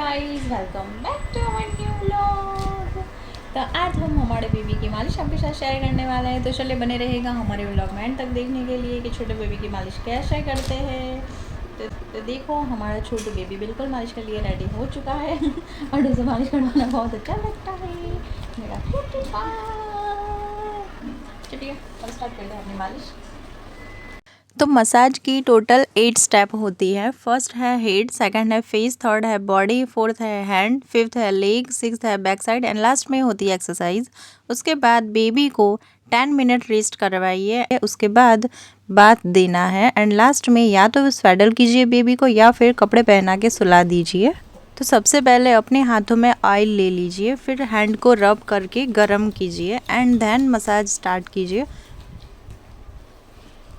Guys, welcome back to our new vlog. तो आज हम हमारे बेबी की मालिश आपके साथ शेयर करने वाले हैं। तो चलिए बने रहेगा हमारे व्लॉग में एंड तक देखने के लिए कि छोटे बेबी की मालिश कैसे करते हैं। तो देखो हमारा छोटू बेबी बिल्कुल मालिश के लिए रेडी हो चुका है और उसे मालिश करवाना बहुत अच्छा लगता है मेरा छोटू का। चलिए अब स्टार्ट करते हैं अपनी मालिश। तो मसाज की टोटल 8 स्टेप होती है। फर्स्ट है हेड, सेकंड है फेस, थर्ड है बॉडी, फोर्थ है हैंड, फिफ्थ है लेग, सिक्स्थ है बैक साइड एंड लास्ट में होती है एक्सरसाइज। उसके बाद बेबी को 10 मिनट रेस्ट करवाइए, उसके बाद बाथ देना है एंड लास्ट में या तो स्वेडल कीजिए बेबी को या फिर कपड़े पहना के सुला दीजिए। तो सबसे पहले अपने हाथों में ऑयल ले लीजिए, फिर हैंड को रब करके गर्म कीजिए एंड देन मसाज स्टार्ट कीजिए।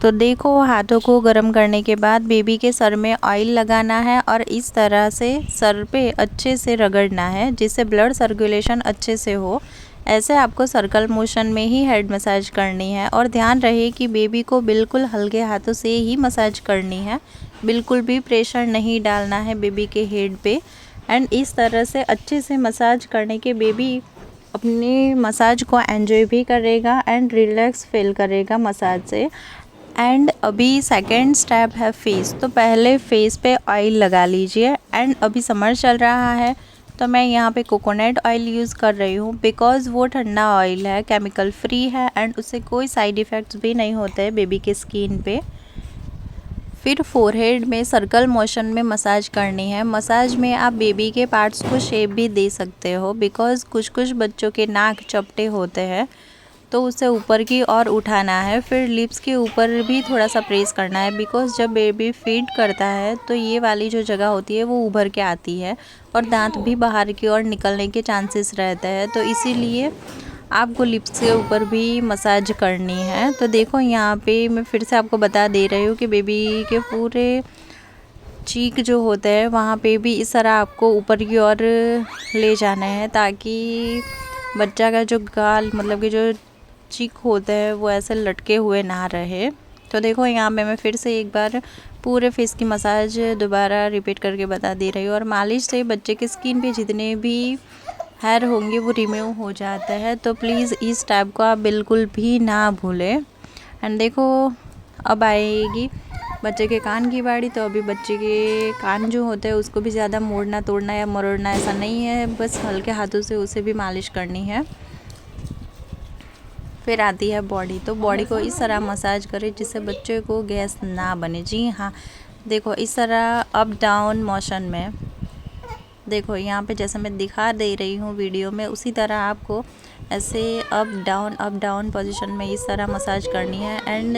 तो देखो हाथों को गर्म करने के बाद बेबी के सर में ऑयल लगाना है और इस तरह से सर पे अच्छे से रगड़ना है जिससे ब्लड सर्कुलेशन अच्छे से हो। ऐसे आपको सर्कल मोशन में ही हेड मसाज करनी है और ध्यान रहे कि बेबी को बिल्कुल हल्के हाथों से ही मसाज करनी है, बिल्कुल भी प्रेशर नहीं डालना है बेबी के हेड पे। एंड इस तरह से अच्छे से मसाज करने के बेबी अपनी मसाज को एंजॉय भी करेगा एंड रिलैक्स फील करेगा मसाज से। एंड अभी सेकेंड स्टेप है फेस। तो पहले फेस पे ऑयल लगा लीजिए एंड अभी समर चल रहा है तो मैं यहाँ पे कोकोनट ऑयल यूज़ कर रही हूँ बिकॉज़ वो ठंडा ऑयल है, केमिकल फ्री है एंड उससे कोई साइड इफ़ेक्ट्स भी नहीं होते बेबी के स्किन पे। फिर फोरहेड में सर्कल मोशन में मसाज करनी है। मसाज में आप बेबी के पार्ट्स को शेप भी दे सकते हो बिकॉज़ कुछ कुछ बच्चों के नाक चपटे होते हैं तो उसे ऊपर की ओर उठाना है। फिर लिप्स के ऊपर भी थोड़ा सा प्रेस करना है बिकॉज़ जब बेबी फीड करता है तो ये वाली जो जगह होती है वो उभर के आती है और दांत भी बाहर की ओर निकलने के चांसेस रहते हैं, तो इसीलिए आपको लिप्स के ऊपर भी मसाज करनी है। तो देखो यहाँ पे मैं फिर से आपको बता दे रही हूँ कि बेबी के पूरे चीक जो होते हैं वहाँ पे भी इस तरह आपको ऊपर की ओर ले जाना है ताकि बच्चा का जो गाल मतलब कि जो चीक होते हैं वो ऐसे लटके हुए ना रहे। तो देखो यहाँ पे मैं फिर से एक बार पूरे फेस की मसाज दोबारा रिपीट करके बता दे रही हूँ। और मालिश से बच्चे के स्किन पे जितने भी हेयर होंगे वो रिमूव हो जाता है, तो प्लीज़ इस टाइप को आप बिल्कुल भी ना भूलें। एंड देखो अब आएगी बच्चे के कान की बारी। तो अभी बच्चे के कान जो होते हैं उसको भी ज़्यादा मोड़ना तोड़ना या मरोड़ना ऐसा नहीं है, बस हल्के हाथों से उसे भी मालिश करनी है। फिर आती है बॉडी। तो बॉडी को इस तरह मसाज करें जिससे बच्चे को गैस ना बने। जी हाँ, देखो इस तरह अप डाउन मोशन में, देखो यहाँ पे जैसे मैं दिखा दे रही हूँ वीडियो में उसी तरह आपको ऐसे अप डाउन पोजीशन में इस तरह मसाज करनी है। एंड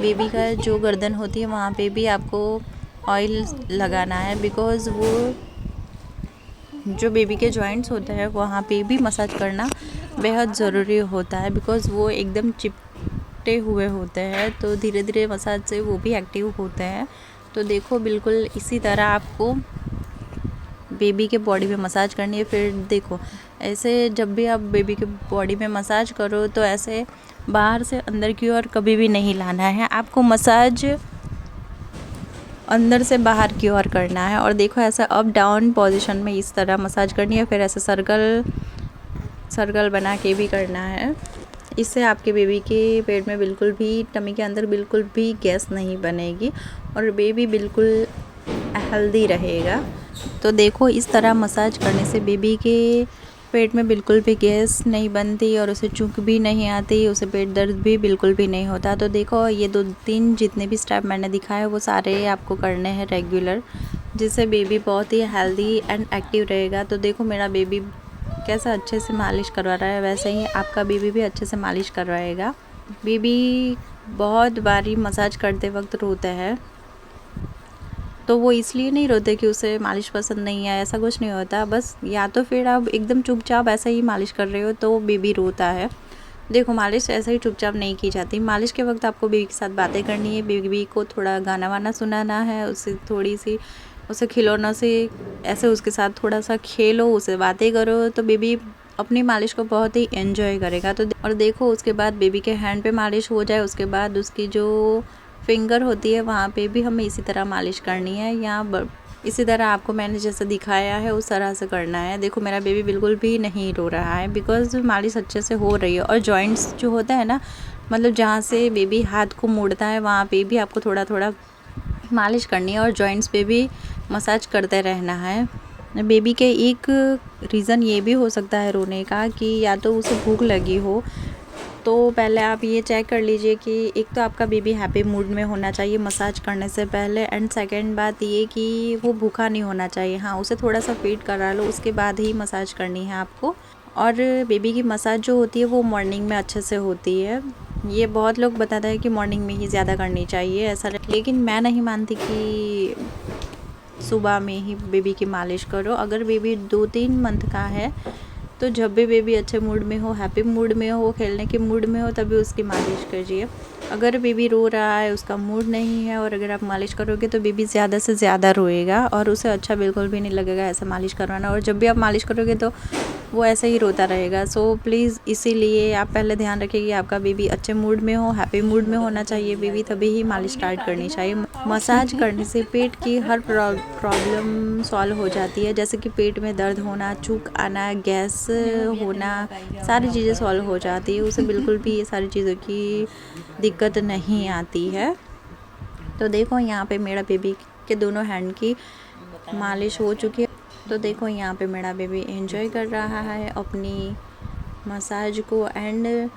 बेबी का जो गर्दन होती है वहाँ पे भी आपको ऑयल लगाना है बिकॉज़ वो जो बेबी के जॉइंट्स होते हैं वहाँ पे भी मसाज करना बेहद ज़रूरी होता है बिकॉज़ वो एकदम चिपटे हुए होते हैं, तो धीरे धीरे मसाज से वो भी एक्टिव होते हैं। तो देखो बिल्कुल इसी तरह आपको बेबी के बॉडी में मसाज करनी है। फिर देखो ऐसे जब भी आप बेबी के बॉडी में मसाज करो तो ऐसे बाहर से अंदर की ओर कभी भी नहीं लाना है, आपको मसाज अंदर से बाहर की ओर करना है। और देखो ऐसा अप डाउन पोजीशन में इस तरह मसाज करनी है, फिर ऐसे सर्कल बना के भी करना है। इससे आपके बेबी के पेट में बिल्कुल भी, टमी के अंदर बिल्कुल भी गैस नहीं बनेगी और बेबी बिल्कुल हेल्दी रहेगा। तो देखो इस तरह मसाज करने से बेबी के पेट में बिल्कुल भी गैस नहीं बनती और उसे चूक भी नहीं आती, उसे पेट दर्द भी बिल्कुल भी नहीं होता। तो देखो ये 2-3 जितने भी स्टेप मैंने दिखाए वो सारे आपको करने हैं रेगुलर, जिससे बेबी बहुत ही हेल्दी एंड एक्टिव रहेगा। तो देखो मेरा बेबी कैसा अच्छे से मालिश करवा रहा है, वैसे ही आपका बेबी भी अच्छे से मालिश करवाएगा। बेबी बहुत बारी मसाज करते वक्त रोता है, तो वो इसलिए नहीं रोते कि उसे मालिश पसंद नहीं है, ऐसा कुछ नहीं होता। बस या तो फिर आप एकदम चुपचाप ऐसा ही मालिश कर रहे हो तो बेबी रोता है। देखो मालिश ऐसे ही चुपचाप नहीं की जाती। मालिश के वक्त आपको बेबी के साथ बातें करनी है, बेबी को थोड़ा गाना वाना सुनाना है, उससे थोड़ी सी उसे खिलौनों से ऐसे उसके साथ थोड़ा सा खेलो, उसे बातें करो, तो बेबी अपनी मालिश को बहुत ही एंजॉय करेगा। तो और देखो उसके बाद बेबी के हैंड पे मालिश हो जाए उसके बाद उसकी जो फिंगर होती है वहाँ पे भी हमें इसी तरह मालिश करनी है। यहाँ इसी तरह आपको मैंने जैसे दिखाया है उस तरह से करना है। देखो मेरा बेबी बिल्कुल भी नहीं रो रहा है बिकॉज़ मालिश अच्छे से हो रही है। और जॉइंट्स जो होता है ना, मतलब जहाँ से बेबी हाथ को मोड़ता है वहाँ पे भी आपको थोड़ा थोड़ा मालिश करनी है और जॉइंट्स पे भी मसाज करते रहना है। बेबी के एक रीज़न ये भी हो सकता है रोने का कि या तो उसे भूख लगी हो, तो पहले आप ये चेक कर लीजिए कि एक तो आपका बेबी हैप्पी मूड में होना चाहिए मसाज करने से पहले, एंड सेकंड बात ये कि वो भूखा नहीं होना चाहिए। हाँ, उसे थोड़ा सा फीड करा लो, उसके बाद ही मसाज करनी है आपको। और बेबी की मसाज जो होती है वो मॉर्निंग में अच्छे से होती है। ये बहुत लोग बताते हैं कि मॉर्निंग में ही ज़्यादा करनी चाहिए ऐसा, लेकिन मैं नहीं मानती कि सुबह में ही बेबी की मालिश करो। अगर बेबी 2-3 मंथ का है तो जब भी बेबी अच्छे मूड में हो, हैप्पी मूड में हो, खेलने के मूड में हो, तभी उसकी मालिश कीजिए। अगर बेबी रो रहा है, उसका मूड नहीं है और अगर आप मालिश करोगे तो बेबी ज़्यादा से ज़्यादा रोएगा और उसे अच्छा बिल्कुल भी नहीं लगेगा ऐसा मालिश करवाना। और जब भी आप मालिश करोगे तो वो ऐसे ही रोता रहेगा। सो प्लीज़ इसीलिए आप पहले ध्यान रखिए कि आपका बेबी अच्छे मूड में हो, हैप्पी मूड में होना चाहिए बेबी, तभी ही मालिश स्टार्ट करनी चाहिए। मसाज करने से पेट की हर प्रॉब्लम सॉल्व हो जाती है, जैसे कि पेट में दर्द होना, चूक आना, गैस होना, सारी चीज़ें सॉल्व हो जाती है। उसे बिल्कुल भी ये सारी चीज़ों की दिक्कत नहीं आती है। तो देखो यहाँ पे मेरा बेबी के दोनों हैंड की मालिश हो चुकी है। तो देखो यहाँ पे मेरा बेबी एंजॉय कर रहा है अपनी मसाज को। एंड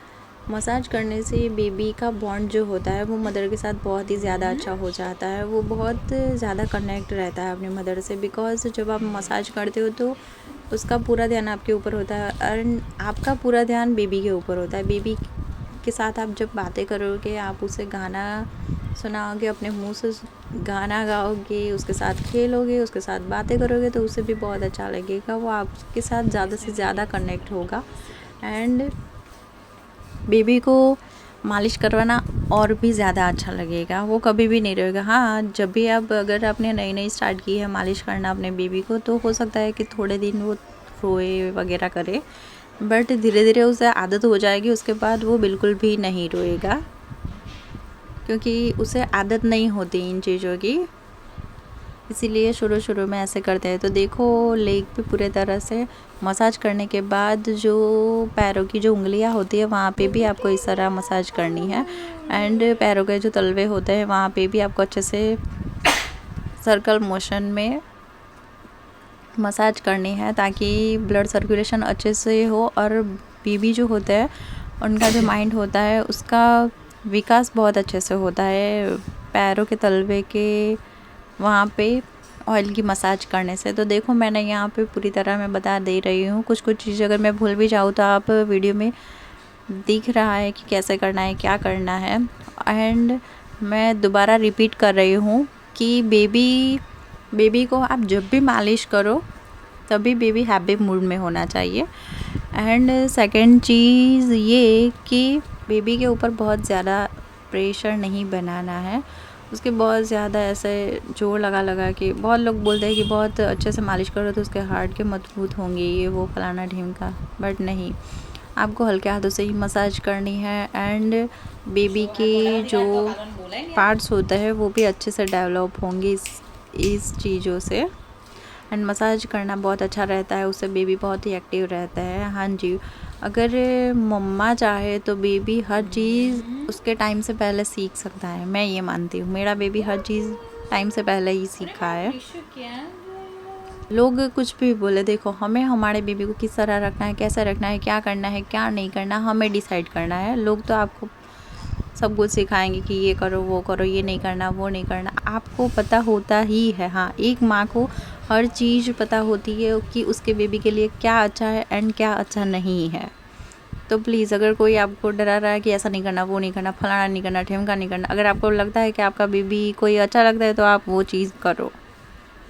मसाज करने से बेबी का बॉन्ड जो होता है वो मदर के साथ बहुत ही ज़्यादा अच्छा हो जाता है। वो बहुत ज़्यादा कनेक्ट रहता है अपनी मदर से, बिकॉज़ जब आप मसाज करते हो तो उसका पूरा ध्यान आपके ऊपर होता है और आपका पूरा ध्यान बेबी के ऊपर होता है। बेबी के साथ आप जब बातें करोगे, आप उसे गाना सुनाओगे, अपने मुंह से गाना गाओगे, उसके साथ खेलोगे, उसके साथ बातें करोगे, तो उसे भी बहुत अच्छा लगेगा। वो आपके साथ ज़्यादा से ज़्यादा कनेक्ट होगा। एंड बेबी को मालिश करवाना और भी ज़्यादा अच्छा लगेगा, वो कभी भी नहीं रोएगा। हाँ, जब भी आप अगर आपने नई नई स्टार्ट की है मालिश करना अपने बेबी को, तो हो सकता है कि थोड़े दिन वो रोए वगैरह करे, बट धीरे धीरे उसे आदत हो जाएगी, उसके बाद वो बिल्कुल भी नहीं रोएगा, क्योंकि उसे आदत नहीं होती इन चीज़ों की, इसीलिए शुरू शुरू में ऐसे करते हैं। तो देखो लेग पे पूरे तरह से मसाज करने के बाद जो पैरों की जो उंगलियां होती है वहाँ पे भी आपको इस तरह मसाज करनी है। एंड पैरों के जो तलवे होते हैं वहाँ पे भी आपको अच्छे से सर्कल मोशन में मसाज करनी है, ताकि ब्लड सर्कुलेशन अच्छे से हो। और बेबी जो होता है उनका जो माइंड होता है उसका विकास बहुत अच्छे से होता है पैरों के तलवे के वहाँ पे ऑयल की मसाज करने से। तो देखो मैंने यहाँ पे पूरी तरह मैं बता दे रही हूँ, कुछ कुछ चीज़ अगर मैं भूल भी जाऊँ तो आप वीडियो में दिख रहा है कि कैसे करना है, क्या करना है। एंड मैं दोबारा रिपीट कर रही हूँ कि बेबी को आप जब भी मालिश करो तभी बेबी हैप्पी मूड में होना चाहिए। एंड सेकंड चीज़ ये कि बेबी के ऊपर बहुत ज़्यादा प्रेशर नहीं बनाना है, उसके बहुत ज़्यादा ऐसे जोर लगा के। बहुत लोग बोलते हैं कि बहुत अच्छे से मालिश करो तो उसके हार्ट के मजबूत होंगे, ये वो फलाना ढीमका, बट नहीं, आपको हल्के हाथों से ही मसाज करनी है। एंड बेबी के जो पार्ट्स होते हैं वो भी अच्छे से डेवलप होंगे इस चीज़ों से। एंड मसाज करना बहुत अच्छा रहता है, उससे बेबी बहुत ही एक्टिव रहता है। हाँ जी, अगर मम्मा चाहे तो बेबी हर चीज़ उसके टाइम से पहले सीख सकता है, मैं ये मानती हूँ। मेरा बेबी हर चीज़ टाइम से पहले ही सीखा है। लोग कुछ भी बोले, देखो हमें हमारे बेबी को किस तरह रखना है, कैसे रखना है, क्या करना है, क्या नहीं करना, हमें डिसाइड करना है। लोग तो आपको सब कुछ सिखाएंगे कि ये करो, वो करो, ये नहीं करना, वो नहीं करना, आपको पता होता ही है। हाँ, एक माँ को हर चीज़ पता होती है कि उसके बेबी के लिए क्या अच्छा है एंड क्या अच्छा नहीं है। तो प्लीज़ अगर कोई आपको डरा रहा है कि ऐसा नहीं करना, वो नहीं करना, फलाना नहीं करना, ढिमका नहीं करना, अगर आपको लगता है कि आपका बेबी कोई अच्छा लगता है तो आप वो चीज़ करो,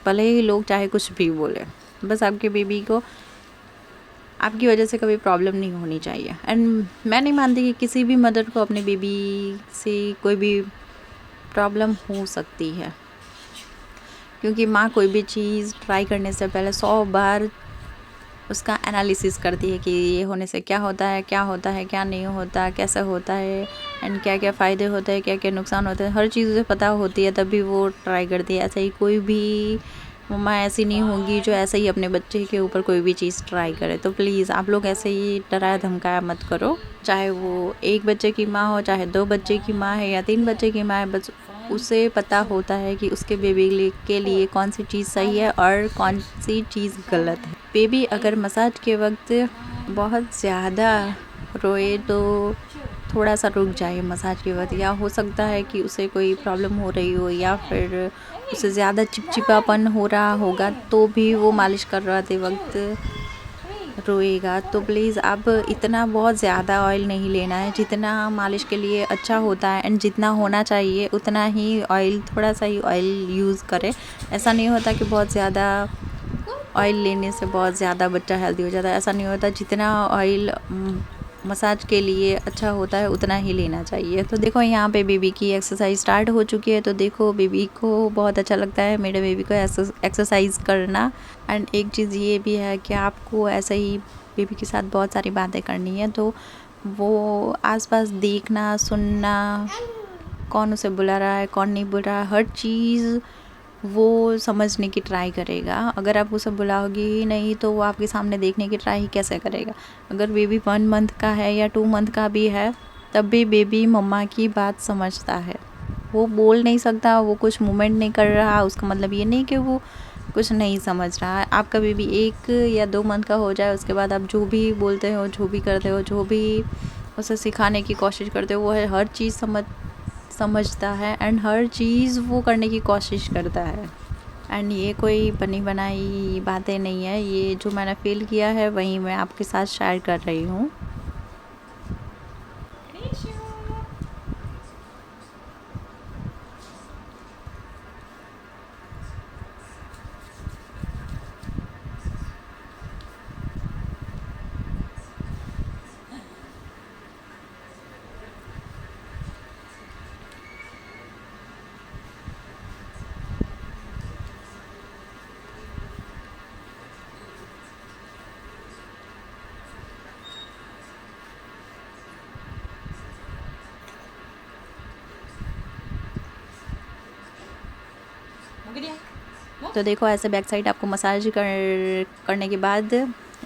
भले ही लोग चाहे कुछ भी बोले। बस आपके बेबी को आपकी वजह से कभी प्रॉब्लम नहीं होनी चाहिए। एंड मैं नहीं मानती कि किसी भी मदर को अपने बेबी से कोई भी प्रॉब्लम हो सकती है, क्योंकि माँ कोई भी चीज़ ट्राई करने से पहले 100 बार उसका एनालिसिस करती है कि ये होने से क्या होता है, क्या होता है, क्या नहीं होता, कैसे होता है, एंड क्या क्या फ़ायदे होते हैं, क्या क्या नुकसान होते हैं, हर चीज़ उसे पता होती है तभी वो ट्राई करती है। ऐसे ही कोई भी मम्मा ऐसी नहीं होगी जो ऐसे ही अपने बच्चे के ऊपर कोई भी चीज़ ट्राई करे। तो प्लीज़ आप लोग ऐसे ही डराया धमकाया मत करो। चाहे वो एक बच्चे की माँ हो, चाहे 2 बच्चे की माँ है या 3 बच्चे की माँ है, बस उसे पता होता है कि उसके बेबी के लिए कौन सी चीज़ सही है और कौन सी चीज़ गलत है। बेबी अगर मसाज के वक्त बहुत ज़्यादा रोए तो थोड़ा सा रुक जाए मसाज के वक्त, या हो सकता है कि उसे कोई प्रॉब्लम हो रही हो या फिर उसे ज़्यादा चिपचिपापन हो रहा होगा तो भी वो मालिश करवाते वक्त रोएगा। तो प्लीज़ आप इतना बहुत ज़्यादा ऑयल नहीं लेना है, जितना मालिश के लिए अच्छा होता है एंड जितना होना चाहिए उतना ही ऑयल, थोड़ा सा ही ऑयल यूज़ करें। ऐसा नहीं होता कि बहुत ज़्यादा ऑयल लेने से बहुत ज़्यादा बच्चा हेल्दी हो जाता है, ऐसा नहीं होता। जितना ऑयल मसाज के लिए अच्छा होता है उतना ही लेना चाहिए। तो देखो यहाँ पे बेबी की एक्सरसाइज स्टार्ट हो चुकी है। तो देखो बेबी को बहुत अच्छा लगता है मेरे बेबी को एक्सरसाइज करना। एंड एक चीज़ ये भी है कि आपको ऐसे ही बेबी के साथ बहुत सारी बातें करनी है, तो वो आसपास देखना सुनना, कौन उसे बुला रहा है कौन नहीं बुला रहा है, हर चीज़ वो समझने की ट्राई करेगा। अगर आप उसे बुलाओगे ही नहीं तो वो आपके सामने देखने की ट्राई कैसे करेगा। अगर बेबी 1 मंथ का है या 2 मंथ का भी है तब भी बेबी मम्मा की बात समझता है। वो बोल नहीं सकता, वो कुछ मूवमेंट नहीं कर रहा, उसका मतलब ये नहीं कि वो कुछ नहीं समझ रहा है। आपका बेबी 1 या 2 मंथ का हो जाए उसके बाद आप जो भी बोलते हो, जो भी करते हो, जो भी उसे सिखाने की कोशिश करते हो, वो हर चीज़ समझता है एंड हर चीज़ वो करने की कोशिश करता है। एंड ये कोई बनी बनाई बातें नहीं है, ये जो मैंने फील किया है वही मैं आपके साथ शेयर कर रही हूँ। तो देखो ऐसे बैक साइड आपको मसाज करने के बाद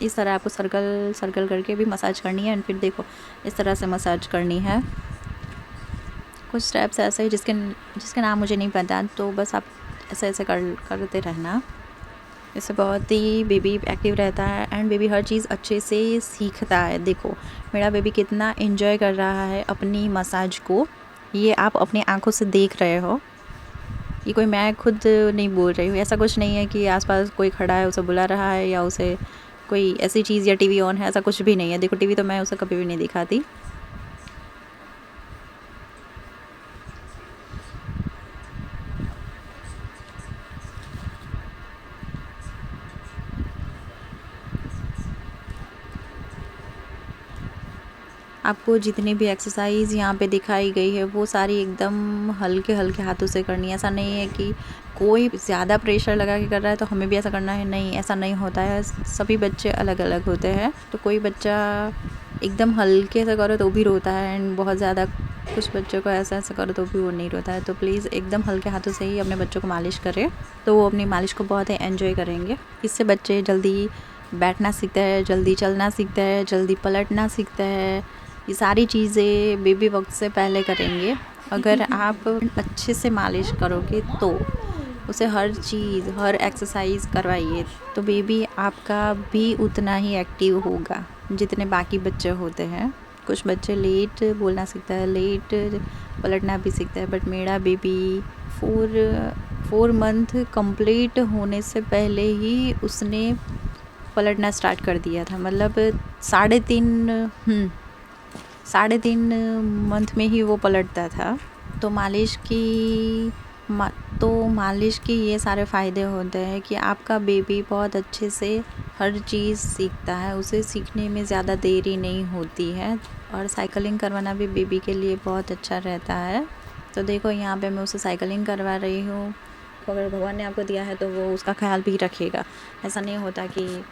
इस तरह आपको सर्कल सर्कल करके भी मसाज करनी है। एंड फिर देखो इस तरह से मसाज करनी है। कुछ स्टेप्स ऐसे ही जिसके नाम मुझे नहीं पता, तो बस आप ऐसे ऐसे करते रहना। इससे बहुत ही बेबी एक्टिव रहता है एंड बेबी हर चीज़ अच्छे से सीखता है। देखो मेरा बेबी कितना एंजॉय कर रहा है अपनी मसाज को, ये आप अपनी आंखों से देख रहे हो। ये कोई मैं खुद नहीं बोल रही हूँ, ऐसा कुछ नहीं है कि आसपास कोई खड़ा है उसे बुला रहा है या उसे कोई ऐसी चीज़ या टीवी ऑन है, ऐसा कुछ भी नहीं है। देखो टीवी तो मैं उसे कभी भी नहीं दिखाती। आपको जितनी भी एक्सरसाइज यहाँ पे दिखाई गई है वो सारी एकदम हल्के हल्के हाथों से करनी है। ऐसा नहीं है कि कोई ज़्यादा प्रेशर लगा के कर रहा है तो हमें भी ऐसा करना है, नहीं ऐसा नहीं होता है। सभी बच्चे अलग अलग होते हैं, तो कोई बच्चा एकदम हल्के से करो तो भी रोता है एंड बहुत ज़्यादा कुछ बच्चों को ऐसा ऐसा करो तो भी वो नहीं रोता है। तो प्लीज़ एकदम हल्के हाथों से ही अपने बच्चों को मालिश करें, तो वो अपनी मालिश को बहुत ही एंजॉय करेंगे। इससे बच्चे जल्दी बैठना सीखते हैं, जल्दी चलना सीखते हैं, जल्दी पलटना सीखते हैं। ये सारी चीज़ें बेबी वक्त से पहले करेंगे। अगर आप अच्छे से मालिश करोगे तो उसे हर चीज़ हर एक्सरसाइज करवाइए तो बेबी आपका भी उतना ही एक्टिव होगा जितने बाकी बच्चे होते हैं। कुछ बच्चे लेट बोलना सीखता है, लेट पलटना भी सीखता है, बट मेरा बेबी 4 मंथ कंप्लीट होने से पहले ही उसने पलटना स्टार्ट कर दिया था। मतलब 3.5 मंथ में ही वो पलटता था। तो मालिश की ये सारे फ़ायदे होते हैं कि आपका बेबी बहुत अच्छे से हर चीज़ सीखता है, उसे सीखने में ज़्यादा देरी नहीं होती है। और साइकिलिंग करवाना भी बेबी के लिए बहुत अच्छा रहता है। तो देखो यहाँ पे मैं उसे साइकिलिंग करवा रही हूँ। अगर भगवान ने आपको दिया है तो वो उसका ख्याल भी रखेगा। ऐसा नहीं होता कि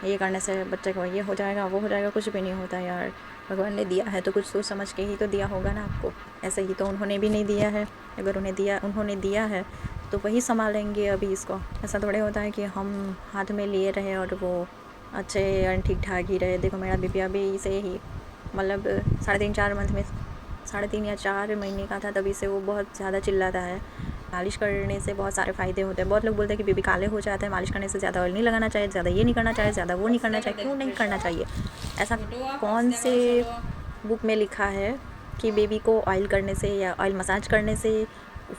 ये करने से बच्चे को ये हो जाएगा वो हो जाएगा, कुछ भी नहीं होता यार। भगवान ने दिया है तो कुछ सोच समझ के ही तो दिया होगा ना आपको। ऐसे ही तो उन्होंने भी नहीं दिया है। अगर उन्होंने दिया है तो वही संभालेंगे अभी इसको। ऐसा थोड़े होता है कि हम हाथ में लिए रहे और वो अच्छे एंड ठीक ठाक ही रहे। देखो मेरा बेबी अभी से ही मतलब 3.5-4 मंथ में 3.5 या 4 महीने का था, तभी से वो बहुत ज़्यादा चिल्लाता है। मालिश करने से बहुत सारे फ़ायदे होते हैं। बहुत लोग बोलते हैं कि बेबी काले हो जाते हैं, मालिश करने से ज़्यादा ऑयल नहीं लगाना चाहिए, ज़्यादा ये नहीं करना चाहिए, ज़्यादा वो नहीं करना चाहिए। क्यों नहीं करना चाहिए? ऐसा कौन से बुक में लिखा है कि बेबी को ऑयल करने से या ऑयल मसाज करने से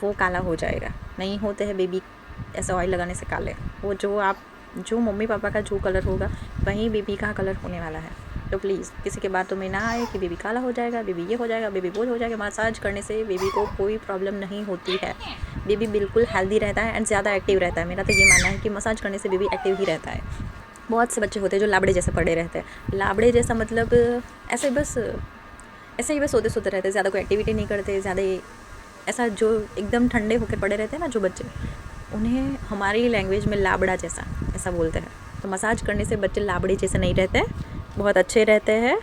वो काला हो जाएगा? नहीं होते हैं बेबी ऐसे ऑयल लगाने से काले। वो जो मम्मी पापा का जो कलर होगा वही बेबी का कलर होने वाला है। तो प्लीज़ किसी के बातों में ना आए कि बेबी काला हो जाएगा, बेबी ये हो जाएगा, बेबी वो हो जाएगा। मसाज करने से बेबी को कोई प्रॉब्लम नहीं होती है। बेबी बिल्कुल हेल्दी रहता है एंड ज़्यादा एक्टिव रहता है। मेरा तो ये मानना है कि मसाज करने से बेबी एक्टिव ही रहता है। बहुत से बच्चे होते हैं जो लाबड़े जैसे पड़े रहते हैं। लाबड़े जैसा मतलब ऐसे ही बस सोते रहते हैं, ज़्यादा कोई एक्टिविटी नहीं करते, ज़्यादा ऐसा जो एकदम ठंडे होकर पड़े रहते हैं ना जो बच्चे, उन्हें हमारी लैंग्वेज में लाबड़ा जैसा ऐसा बोलते हैं। तो मसाज करने से बच्चे लाबड़े जैसे नहीं रहते, बहुत अच्छे रहते हैं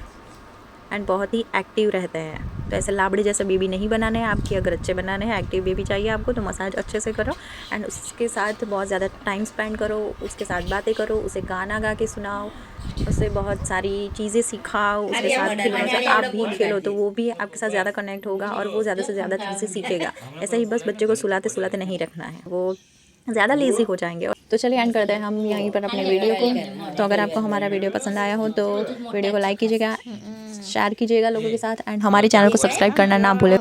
एंड बहुत ही एक्टिव रहते हैं। तो ऐसे लाबड़े जैसे बेबी नहीं बनाने हैं आपकी। अगर अच्छे बनाने हैं, एक्टिव बेबी चाहिए आपको, तो मसाज अच्छे से करो एंड उसके साथ बहुत ज़्यादा टाइम स्पेंड करो, उसके साथ बातें करो, उसे गाना गा के सुनाओ, उससे बहुत सारी चीज़ें सिखाओ, उसके साथ खेलो। जब आप भी खेलो तो वो भी आपके साथ ज़्यादा कनेक्ट होगा और वो ज़्यादा से ज़्यादा चीज़ें सीखेगा। ऐसे ही बस बच्चे को सुलाते नहीं रखना है, वो ज़्यादा लेज़ी हो जाएंगे। तो चलिए एंड करते हैं हम यहीं पर अपने वीडियो को। तो अगर आपको हमारा वीडियो पसंद आया हो तो वीडियो को लाइक कीजिएगा, शेयर कीजिएगा लोगों के साथ एंड हमारे चैनल को सब्सक्राइब करना ना भूलें।